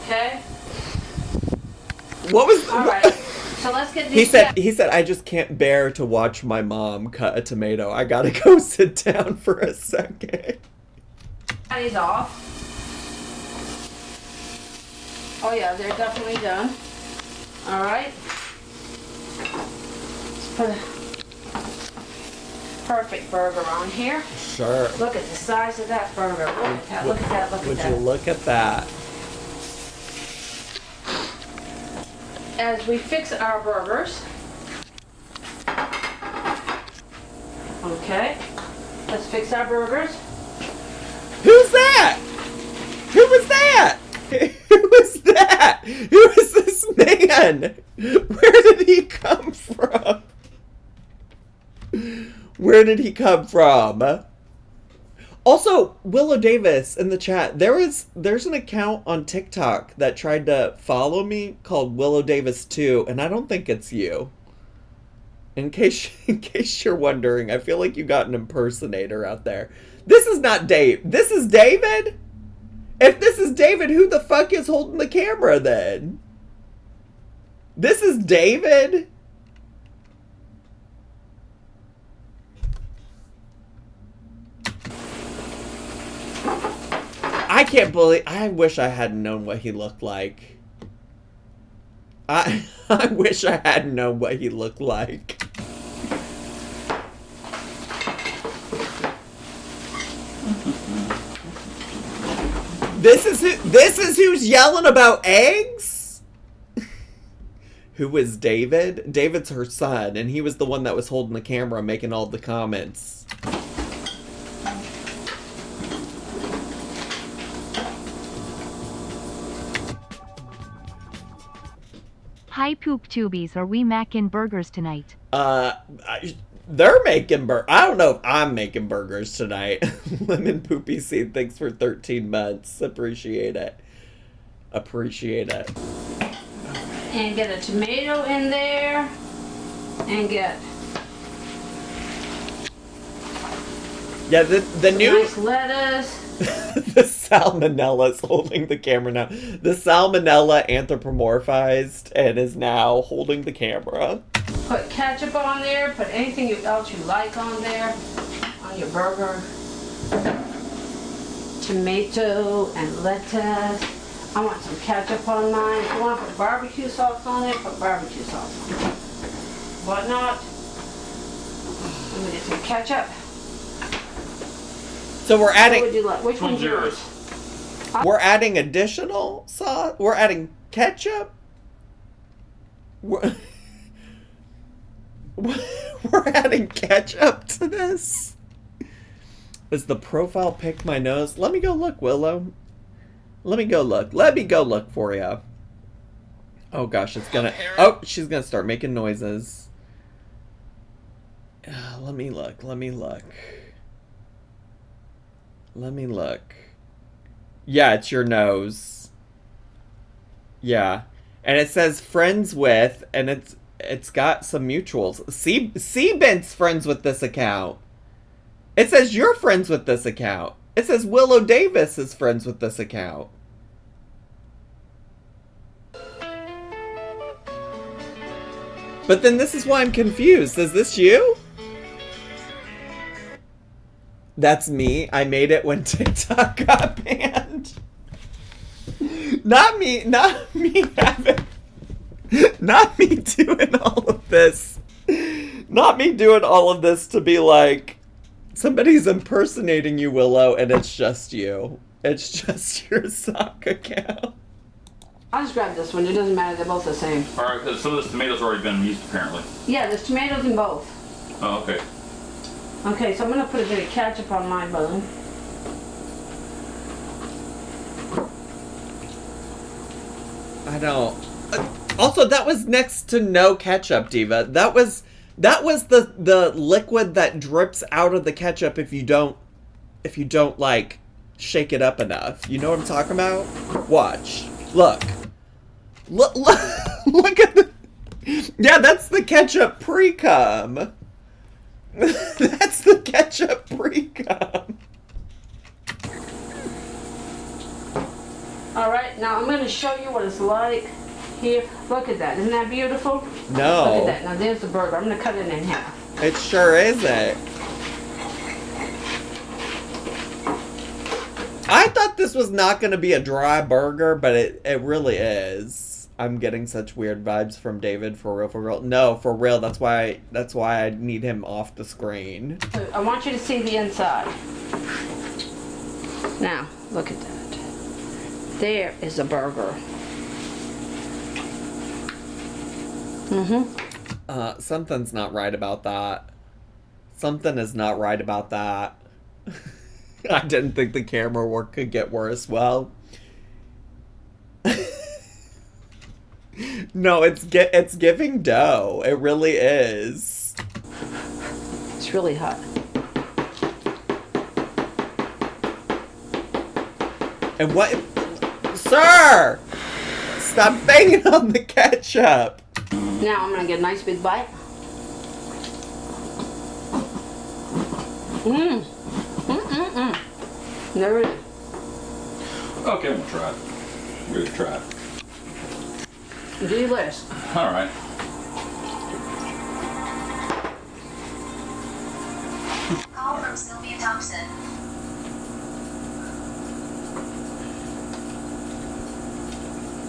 Okay. What was All right. So let's get these. He said I just can't bear to watch my mom cut a tomato. I gotta go sit down for a second. Patties off. Oh yeah, they're definitely done. All right. Let's put a perfect burger on here. Sure. Look at the size of that burger. Look at that. Look at that. Look at Would that. you look at that? As we fix our burgers. Okay. Let's fix our burgers. Who's that? Who was that? Who was that? Who is this man? Where did he come from? Where did he come from? Also, Willow Davis in the chat. There's an account on TikTok that tried to follow me called Willow Davis 2, and I don't think it's you. In case you're wondering, I feel like you got an impersonator out there. This is not Dave. This is David? If this is David, who the fuck is holding the camera then? This is David? I can't believe... I wish I hadn't known what he looked like. I wish I hadn't known what he looked like. This is who's yelling about eggs? Who is David? David's her son, and he was the one that was holding the camera making all the comments. Hi poop tubies, are we mackin' burgers tonight? They're making I don't know if I'm making burgers tonight. Lemon Poopy Seed, thanks for 13 months. Appreciate it. Appreciate it. And get a tomato in there. And get Yeah, the new... nice lettuce. The salmonella's holding the camera now. The salmonella anthropomorphized and is now holding the camera. Put ketchup on there. Put anything else you like on there. On your burger. Tomato and lettuce. I want some ketchup on mine. If you want to put barbecue sauce on there, put barbecue sauce on it. Whatnot. Let me get some ketchup. So we're What adding... would you like? Which one's yours? We're adding additional sauce? We're adding ketchup? We're adding ketchup to this? Is the profile pick my nose? Let me go look, Willow. Let me go look. Let me go look for you. Oh gosh, it's gonna... Oh, she's gonna start making noises. Let me look. Let me look. Let me look. Yeah, it's your nose. Yeah. And it says friends with, and it's got some mutuals. Seabent's friends with this account. It says you're friends with this account. It says Willow Davis is friends with this account. But then this is why I'm confused. Is this you? That's me. I made it when TikTok got banned. Not me having... Not me doing all of this. Not me doing all of this to be like, somebody's impersonating you, Willow, and it's just you. It's just your sock account. I'll just grab this one. It doesn't matter. They're both the same. Alright, because some of this tomatoes already been used apparently. Yeah, there's tomatoes in both. Oh, okay. Okay, so I'm going to put a bit of ketchup on my bun. I don't. Also, that was next to no ketchup, Diva. That was the liquid that drips out of the ketchup if you don't like shake it up enough. You know what I'm talking about? Watch. Look at the. Yeah, that's the ketchup pre-cum. That's the ketchup pre-cum. All right, now I'm going to show you what it's like. Here, look at that. Isn't that beautiful? No. Look at that. Now there's the burger. I'm going to cut it in half. It sure isn't. I thought this was not going to be a dry burger, but it really is. I'm getting such weird vibes from David, for real. No, for real. That's why I need him off the screen. I want you to see the inside. Now, look at that. There is a burger. Something's not right about that. Something is not right about that. I didn't think the camera work could get worse. Well, no, it's giving dough. It really is. It's really hot. And what? Sir! Stop banging on the ketchup. Now I'm going to get a nice big bite. Never did. Okay, we'll try it. We're gonna try it. Delish. All right. Call from Sylvia Thompson.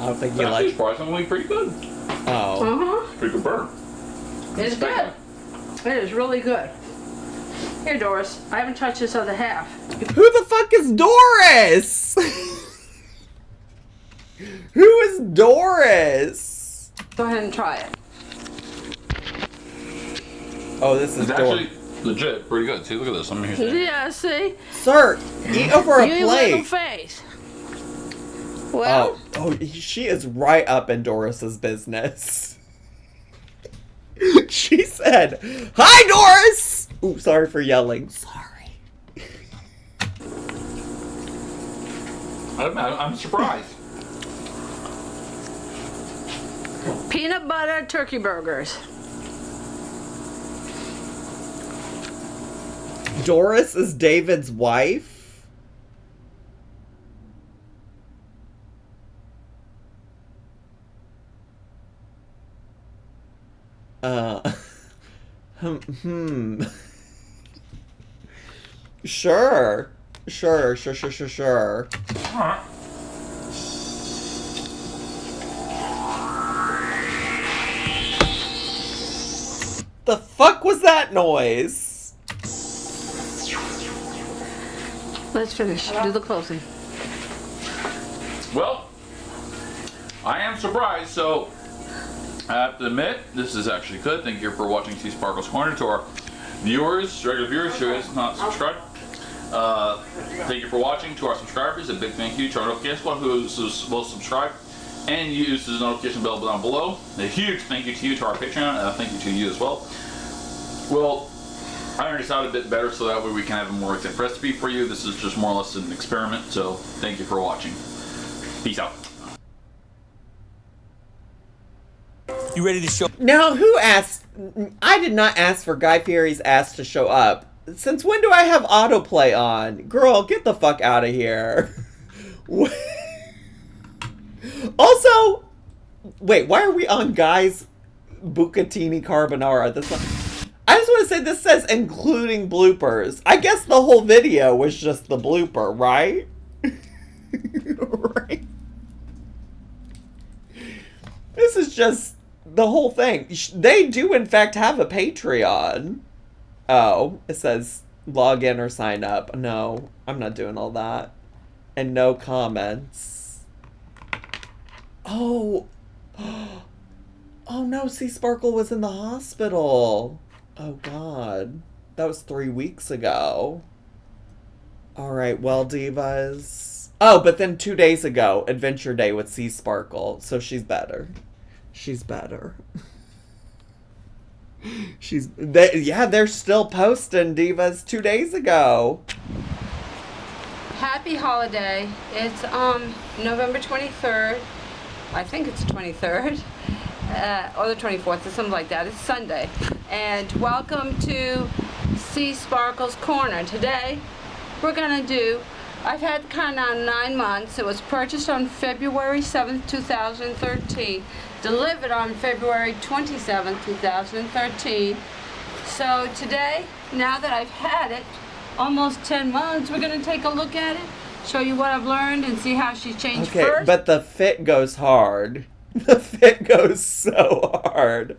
I don't think It's you actually like. surprisingly pretty good. Oh. Pretty good burger. It's good. It is really good. Here, Doris. I haven't touched this other half. Who the fuck is Doris? Who is Doris? Go ahead and try it. Oh, this is It's Doris. actually legit pretty good. See, look at this. I'm here. Yeah, see? Sir, eat over a You little plate. face. Well, She is right up in Doris's business. She said, "Hi, Doris." Ooh, sorry for yelling. Sorry. I'm surprised. peanut butter turkey burgers. Doris is David's wife? Sure. Sure. The fuck was that noise? Let's finish. Do the closing. Well, I am surprised, so I have to admit, this is actually good. Thank you for watching T Sparkle's Corner. To our viewers, regular viewers who is not subscribed, thank you for watching. To our subscribers, a big thank you. To our notification squad who will subscribe and use the notification bell down below. A huge thank you to you, to our Patreon. Thank you to you as well. Well, I ironed this out a bit better so that way we can have a more exact recipe for you. This is just more or less an experiment, so thank you for watching. Peace out. You ready to show? Now, who asked? I did not ask for Guy Fieri's ass to show up. Since when do I have autoplay on? Girl, get the fuck out of here. Also, wait, why are we on Guy's bucatini carbonara? I just want to say this says including bloopers. I guess the whole video was just the blooper, right? Right. This is just the whole thing. They do, in fact, have a Patreon. Oh, it says log in or sign up. No, I'm not doing all that. And no comments. Oh. Oh no, see, Sparkle was in the hospital. Oh God. That was 3 weeks ago. Alright, well, divas. Oh, but then 2 days ago, Adventure Day with Sea Sparkle. So she's better. She's better. They're still posting divas 2 days ago. Happy holiday. It's November 23rd. I think it's the 23rd. Or the 24th, or something like that. It's Sunday. And welcome to Sea Sparkle's Corner. Today, we're going to do, I've had kind of 9 months. It was purchased on February 7th, 2013. Delivered on February 27th, 2013. So today, now that I've had it almost 10 months, we're going to take a look at it, show you what I've learned, and see how she's changed Okay, first. but the fit goes hard. The fit goes so hard.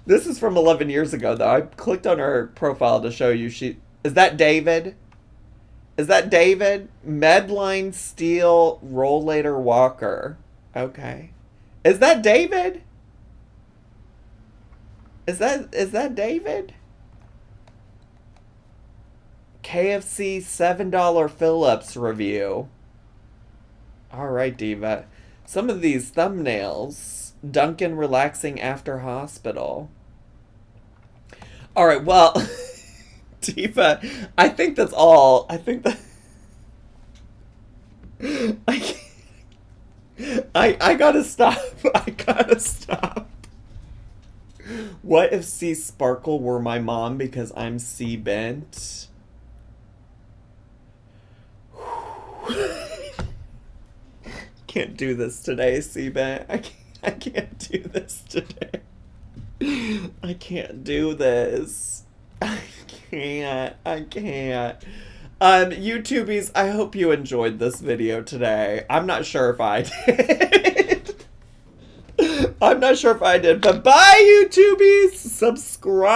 This is from 11 years ago, though. I clicked on her profile to show you. Is that David? Is that David? Medline Steel Rollator Walker. Okay. Is that David? Is that David? KFC $7 Phillips review. Alright, Diva. Some of these thumbnails. Duncan relaxing after hospital. Alright, well, Diva, I think that's all. I think that... I gotta stop. I gotta stop. What if Sea Sparkle were my mom because I'm Sea Bent? Can't do this today, Sea Bent. I can't do this today. I can't do this. I can't. YouTubies, I hope you enjoyed this video today. I'm not sure if I did. I'm not sure if I did, but bye, YouTubies! Subscribe!